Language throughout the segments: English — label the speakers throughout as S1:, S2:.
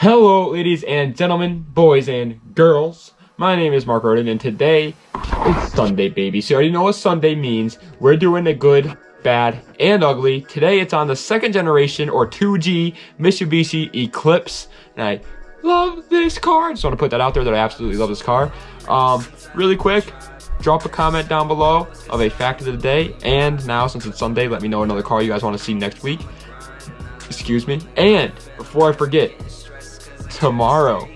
S1: Hello, ladies and gentlemen, boys and girls. My name is Mark Roden, and today it's Sunday, baby. So you already know what Sunday means. We're doing a good, bad, and ugly. Today it's on the second generation or 2G Mitsubishi Eclipse. And I love this car. Just want to put that out there that I absolutely love this car. Really quick, drop a comment down below of a fact of the day. And now, since it's Sunday, let me know another car you guys want to see next week. Excuse me. And before I forget, tomorrow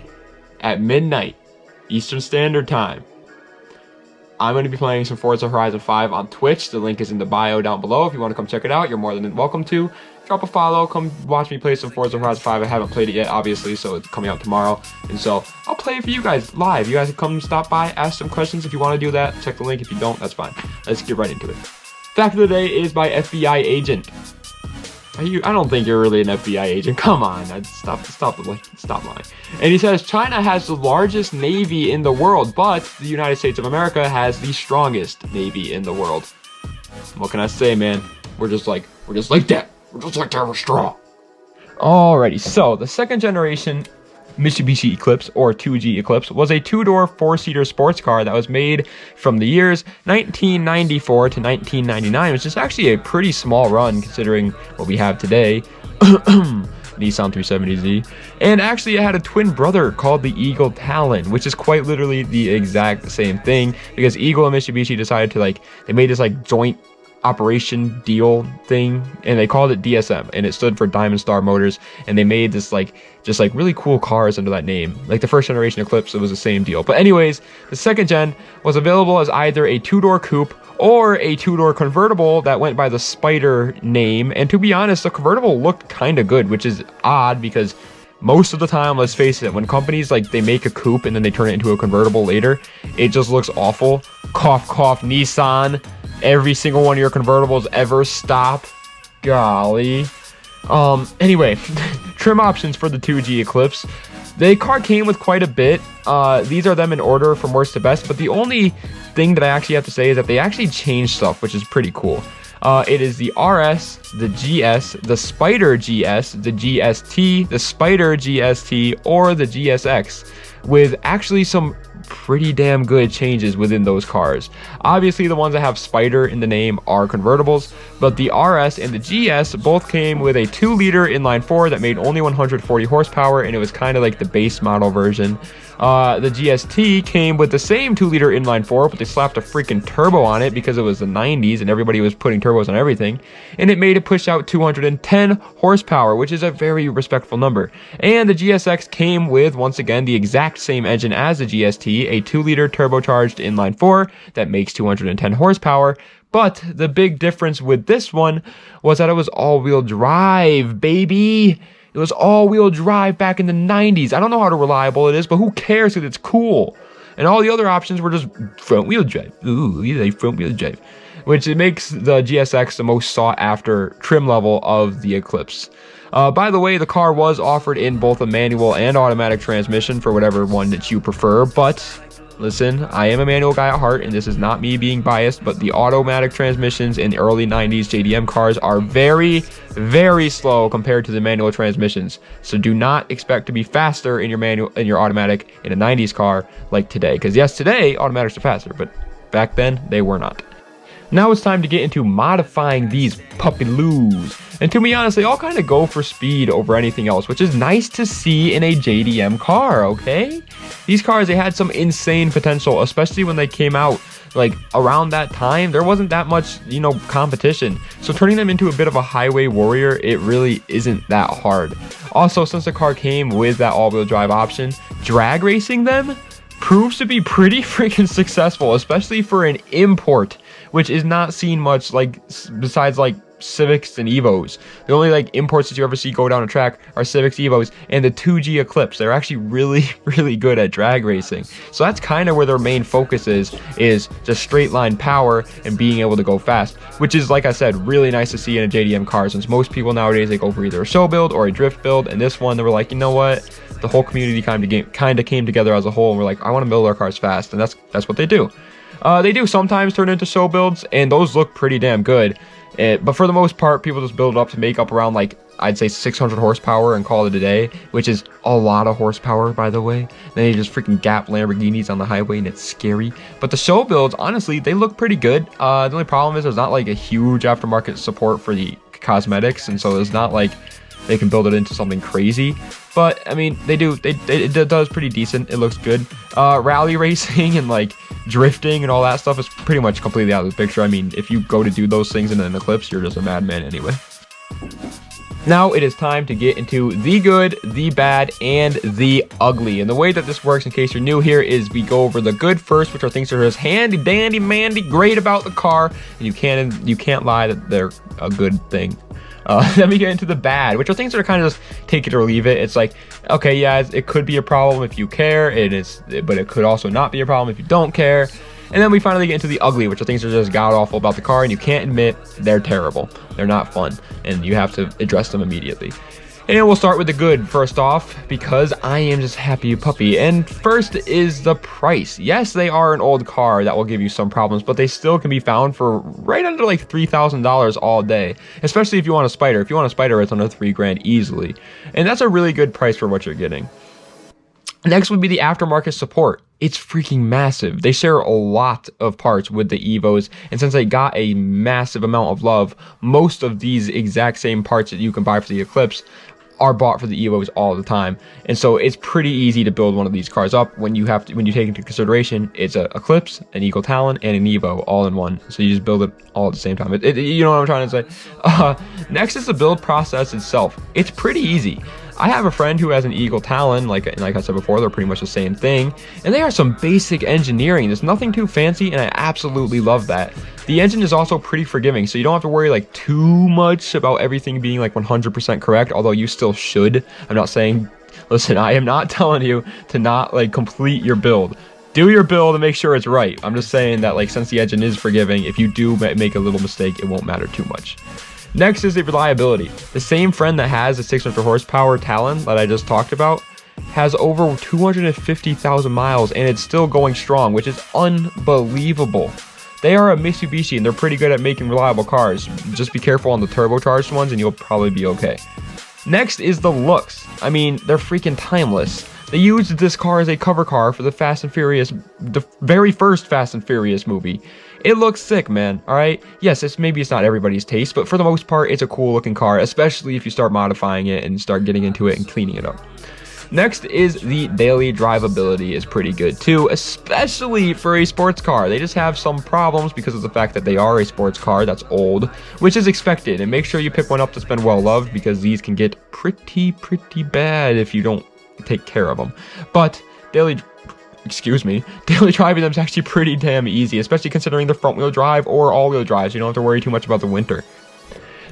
S1: at midnight Eastern Standard Time, I'm going to be playing some Forza Horizon 5 on Twitch. The link is in the bio down below. If you want to come check it out, you're more than welcome to. Drop a follow, come watch me play some Forza Horizon 5. I haven't played it yet, obviously, so it's coming out tomorrow. And so I'll play it for you guys live. You guys can come stop by, ask some questions if you want to do that. Check the link. If you don't, that's fine. Let's get right into it. Fact of the day is by FBI agent. I don't think you're really an FBI agent. Come on, stop lying. And he says China has the largest navy in the world, but the United States of America has the strongest navy in the world. What can I say, man? We're just like that. We're just like that. We're strong. Alrighty, so the second generation Mitsubishi Eclipse, or 2G Eclipse, was a two-door, four-seater sports car that was made from the years 1994 to 1999, which is actually a pretty small run considering what we have today. Nissan 370Z. And actually it had a twin brother called the Eagle Talon, which is quite literally the exact same thing, because Eagle and Mitsubishi decided to they made this joint operation deal thing, and they called it DSM, and it stood for Diamond Star Motors, and they made this just really cool cars under that name. Like the first generation Eclipse, it was the same deal. But anyways, the second gen was available as either a two-door coupe or a two-door convertible that went by the Spider name. And to be honest, the convertible looked kind of good, which is odd because most of the time, let's face it, when companies they make a coupe and then they turn it into a convertible later, it just looks awful. Cough, cough, Nissan. Every single one of your convertibles ever stop. Golly. Anyway, trim options for the 2G Eclipse. The car came with quite a bit. These are them in order from worst to best, but the only thing that I actually have to say is that they actually changed stuff, which is pretty cool. It is the RS, the GS, the Spider GS, the GST, the Spider GST, or the GSX, with actually some pretty damn good changes within those cars. Obviously, the ones that have Spider in the name are convertibles, but the RS and the GS both came with a 2-liter inline-4 that made only 140 horsepower, and it was kind of like the base model version. The GST came with the same 2-liter inline-4, but they slapped a freaking turbo on it because it was the 90s and everybody was putting turbos on everything, and it made it push out 210 horsepower, which is a very respectful number. And the GSX came with, once again, the exact same engine as the GST, a 2-liter turbocharged inline-4 that makes 210 horsepower. But the big difference with this one was that it was all-wheel drive, baby. It was all-wheel drive back in the 90s. I don't know how reliable it is, but who cares because it's cool. And all the other options were just front-wheel drive. Ooh, yeah, front-wheel drive. Which it makes the GSX the most sought-after trim level of the Eclipse. By the way, the car was offered in both a manual and automatic transmission for whatever one that you prefer, but listen, I am a manual guy at heart, and this is not me being biased, but the automatic transmissions in the early 90s JDM cars are very, very slow compared to the manual transmissions. So do not expect to be faster in your automatic in a 90s car like today. Because yes, today automatics are faster, but back then they were not. Now it's time to get into modifying these puppy-loos. And to be honest, they all kind of go for speed over anything else, which is nice to see in a JDM car, okay? These cars, they had some insane potential, especially when they came out around that time. There wasn't that much, competition. So turning them into a bit of a highway warrior, it really isn't that hard. Also, since the car came with that all-wheel drive option, drag racing them proves to be pretty freaking successful, especially for an import, which is not seen much besides Civics and Evos. The only imports that you ever see go down a track are Civics, Evos, and the 2G Eclipse. They're actually really, really good at drag racing. So that's kind of where their main focus is just straight line power and being able to go fast, which is, like I said, really nice to see in a JDM car, since most people nowadays, they go for either a show build or a drift build, and this one, they were like, you know what? The whole community kind of came together as a whole, and we're like, I want to build our cars fast, and that's what they do. They do sometimes turn into show builds, and those look pretty damn good. But for the most part, people just build it up to make up around I'd say 600 horsepower and call it a day, which is a lot of horsepower, by the way. Then you just freaking gap Lamborghinis on the highway, and it's scary. But the show builds, honestly, they look pretty good. The only problem is there's not like a huge aftermarket support for the cosmetics, and so it's not like they can build it into something crazy. But I mean, it does pretty decent. It looks good. Rally racing and like drifting and all that stuff is pretty much completely out of the picture. I mean, if you go to do those things in an Eclipse, you're just a madman anyway. Now it is time to get into the good, the bad, and the ugly. And the way that this works, in case you're new here, is we go over the good first, which are things that are just handy, dandy, mandy, great about the car, and you can't lie that they're a good thing. Then we get into the bad, which are things that are kind of just take it or leave it. It's like, okay, yeah, it could be a problem if you care, but it could also not be a problem if you don't care. And then we finally get into the ugly, which are things that are just god awful about the car, and you can't admit they're terrible. They're not fun, and you have to address them immediately. And we'll start with the good first off, because I am just happy puppy. And first is the price. Yes, they are an old car that will give you some problems, but they still can be found for right under like $3,000 all day, especially if you want a Spider. If you want a Spider, it's under $3,000 easily. And that's a really good price for what you're getting. Next would be the aftermarket support. It's freaking massive. They share a lot of parts with the Evos, and since they got a massive amount of love, most of these exact same parts that you can buy for the Eclipse are bought for the Evos all the time. And so it's pretty easy to build one of these cars up when you take into consideration it's a Eclipse, an Eagle Talon, and an Evo all in one. So you just build it all at the same time. You know what I'm trying to say? Next is the build process itself. It's pretty easy. I have a friend who has an Eagle Talon, like I said before, they're pretty much the same thing, and they are some basic engineering. There's nothing too fancy, and I absolutely love that. The engine is also pretty forgiving, so you don't have to worry like too much about everything being like 100% correct, although you still should. I'm not saying, listen, I am not telling you to not like complete your build. Do your build and make sure it's right. I'm just saying that like since the engine is forgiving, if you do make a little mistake, it won't matter too much. Next is the reliability. The same friend that has a 600 horsepower Talon that I just talked about has over 250,000 miles, and it's still going strong, which is unbelievable. They are a Mitsubishi, and they're pretty good at making reliable cars. Just be careful on the turbocharged ones, and you'll probably be okay. Next is the looks. I mean, they're freaking timeless. They used this car as a cover car for the the very first Fast and Furious movie. It looks sick, man, alright? Yes, maybe it's not everybody's taste, but for the most part, it's a cool looking car, especially if you start modifying it and start getting into it and cleaning it up. Next is the daily drivability is pretty good too, especially for a sports car. They just have some problems because of the fact that they are a sports car that's old, which is expected. And make sure you pick one up that's been well loved, because these can get pretty bad if you don't take care of them. But daily driving them is actually pretty damn easy, especially considering the front wheel drive or all wheel drives. You don't have to worry too much about the winter.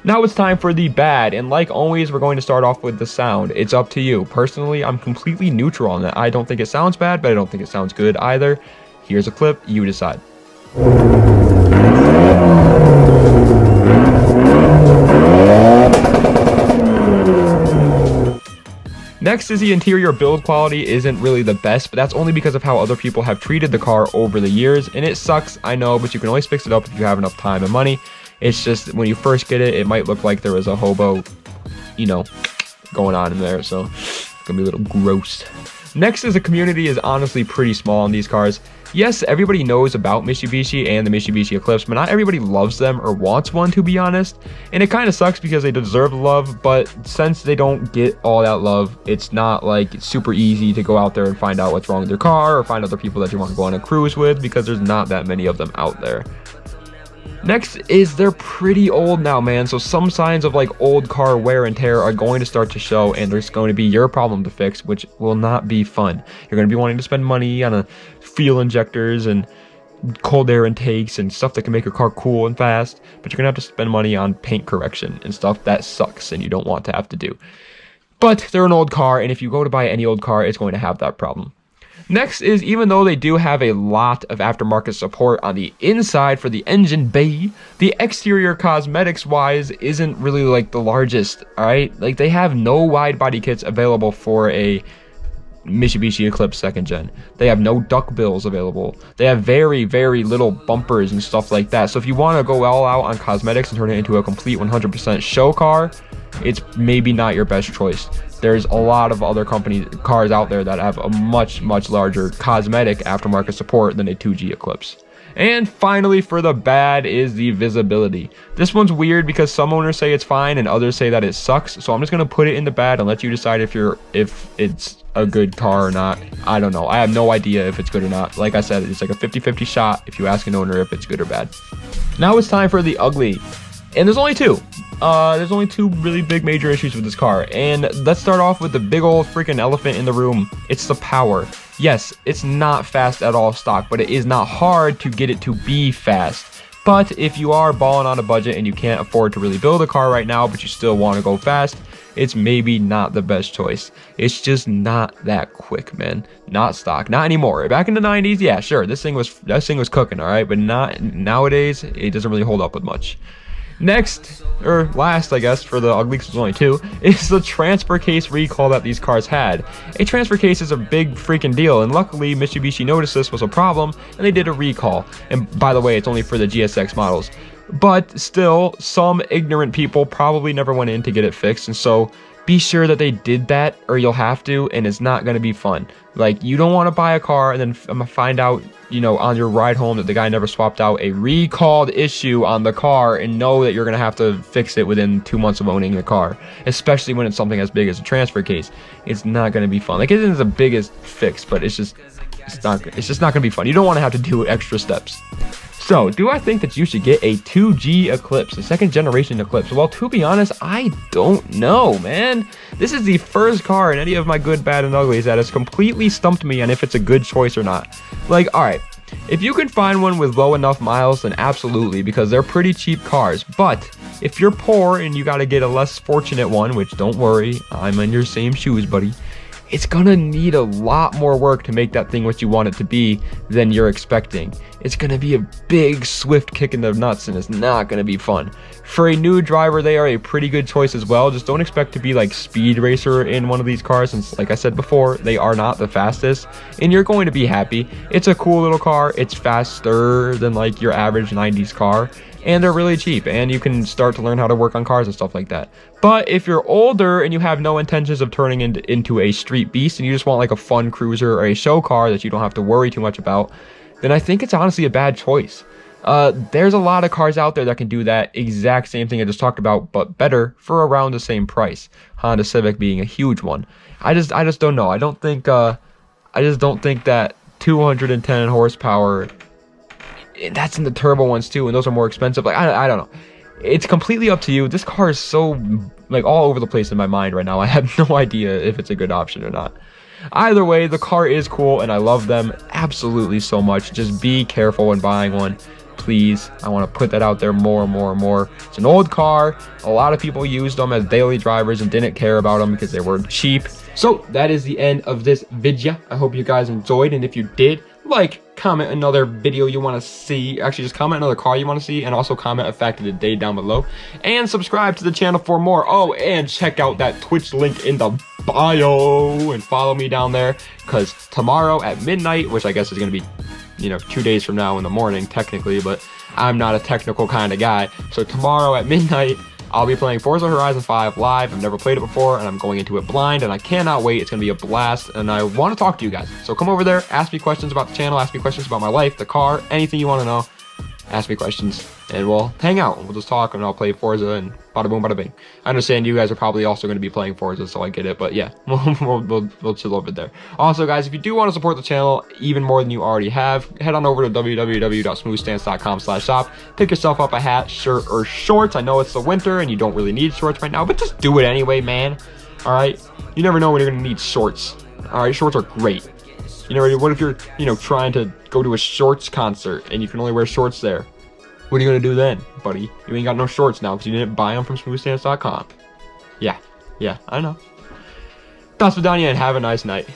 S1: Now it's time for the bad, and like always, we're going to start off with the sound. It's up to you. Personally, I'm completely neutral on that. I don't think it sounds bad, but I don't think it sounds good either. Here's a clip, you decide. Next is the interior build quality isn't really the best, but that's only because of how other people have treated the car over the years, and it sucks, I know, but you can always fix it up if you have enough time and money. It's just when you first get it, it might look like there was a hobo, going on in there, so it's gonna be a little gross. Next is the community is honestly pretty small on these cars. Yes, everybody knows about Mitsubishi and the Mitsubishi Eclipse, but not everybody loves them or wants one, to be honest. And it kind of sucks because they deserve love, but since they don't get all that love, it's not like it's super easy to go out there and find out what's wrong with their car or find other people that you want to go on a cruise with, because there's not that many of them out there. Next is they're pretty old now, man, so some signs of like old car wear and tear are going to start to show, and there's going to be your problem to fix, which will not be fun. You're going to be wanting to spend money on fuel injectors and cold air intakes and stuff that can make your car cool and fast, but you're going to have to spend money on paint correction and stuff that sucks and you don't want to have to do. But they're an old car, and if you go to buy any old car, it's going to have that problem. Next is, even though they do have a lot of aftermarket support on the inside for the engine bay, the exterior cosmetics wise isn't really like the largest, alright? Like, they have no wide body kits available for a Mitsubishi Eclipse 2nd Gen. They have no duck bills available. They have very, very little bumpers and stuff like that. So if you want to go all out on cosmetics and turn it into a complete 100% show car, it's maybe not your best choice. There's a lot of other cars out there that have a much, much larger cosmetic aftermarket support than a 2G Eclipse. And finally, for the bad is the visibility. This one's weird because some owners say it's fine and others say that it sucks. So I'm just gonna put it in the bad and let you decide if it's a good car or not. I don't know. I have no idea if it's good or not. Like I said, it's like a 50-50 shot if you ask an owner if it's good or bad. Now it's time for the ugly. And there's only two. There's only two really big major issues with this car. And let's start off with the big old freaking elephant in the room. It's the power. Yes, it's not fast at all stock, but it is not hard to get it to be fast. But if you are balling on a budget and you can't afford to really build a car right now, but you still want to go fast, it's maybe not the best choice. It's just not that quick, man. Not stock, not anymore. Back in the 90s, yeah, sure, this thing was cooking, all right, but not nowadays. It doesn't really hold up with much. Next, or last, I guess, for the ugly, because there's only two, is the transfer case recall that these cars had. A transfer case is a big freaking deal, and luckily Mitsubishi noticed this was a problem, and they did a recall. And by the way, it's only for the GSX models. But still, some ignorant people probably never went in to get it fixed, and so be sure that they did that, or you'll have to, and it's not going to be fun. Like, you don't want to buy a car and then find out, you know, on your ride home that the guy never swapped out a recalled issue on the car and know that you're going to have to fix it within 2 months of owning the car, especially when it's something as big as a transfer case. It's not going to be fun. Like, it isn't the biggest fix, but it's just not going to be fun. You don't want to have to do extra steps. So, do I think that you should get a 2G Eclipse, a 2nd generation Eclipse? Well, to be honest, I don't know, man. This is the first car in any of my good, bad, and uglies that has completely stumped me on if it's a good choice or not. Like, alright, if you can find one with low enough miles, then absolutely, because they're pretty cheap cars. But if you're poor and you gotta get a less fortunate one, which don't worry, I'm in your same shoes, buddy, it's gonna need a lot more work to make that thing what you want it to be than you're expecting. It's gonna be a big, swift kick in the nuts, and it's not gonna be fun. For a new driver, they are a pretty good choice as well. Just don't expect to be like Speed Racer in one of these cars, since, like I said before, they are not the fastest, and you're going to be happy. It's a cool little car. It's faster than like your average 90s car, and they're really cheap, and you can start to learn how to work on cars and stuff like that. But if you're older and you have no intentions of turning into a street beast, and you just want like a fun cruiser or a show car that you don't have to worry too much about, then I think it's honestly a bad choice. There's a lot of cars out there that can do that exact same thing I just talked about, but better for around the same price. Honda Civic being a huge one. I just don't know. I just don't think that 210 horsepower, that's in the turbo ones too, and those are more expensive. Like, I don't know. It's completely up to you. This car is so like all over the place in my mind right now. I have no idea if it's a good option or not. Either way, the car is cool and I love them absolutely so much. Just be careful when buying one, please. I want to put that out there more and more and more. It's an old car. A lot of people used them as daily drivers and didn't care about them because they were cheap. So that is the end of this video. I hope you guys enjoyed, and if you did, like, comment another video you want to see. Actually, just comment another car you want to see, and also comment a fact of the day down below, and subscribe to the channel for more. Oh, and check out that Twitch link in the bio and follow me down there, because tomorrow at midnight, which I guess is going to be, you know, 2 days from now in the morning technically, but I'm not a technical kind of guy, so tomorrow at midnight I'll be playing Forza Horizon 5 live. I've never played it before, and I'm going into it blind, and I cannot wait. It's going to be a blast, and I want to talk to you guys. So come over there, ask me questions about the channel, ask me questions about my life, the car, anything you want to know. Ask me questions, and we'll hang out. We'll just talk, and I'll play Forza, and bada boom, bada bing. I understand you guys are probably also going to be playing Forza, so I get it, but yeah, we'll chill over there. Also, guys, if you do want to support the channel even more than you already have, head on over to www.smoothstance.com/shop. Pick yourself up a hat, shirt, or shorts. I know it's the winter, and you don't really need shorts right now, but just do it anyway, man. All right? You never know when you're going to need shorts. All right? Shorts are great. You know, what if you're, you know, trying to go to a shorts concert and you can only wear shorts there? What are you going to do then, buddy? You ain't got no shorts now because you didn't buy them from smoothstance.com. Yeah, I know. That's Vidania, and have a nice night.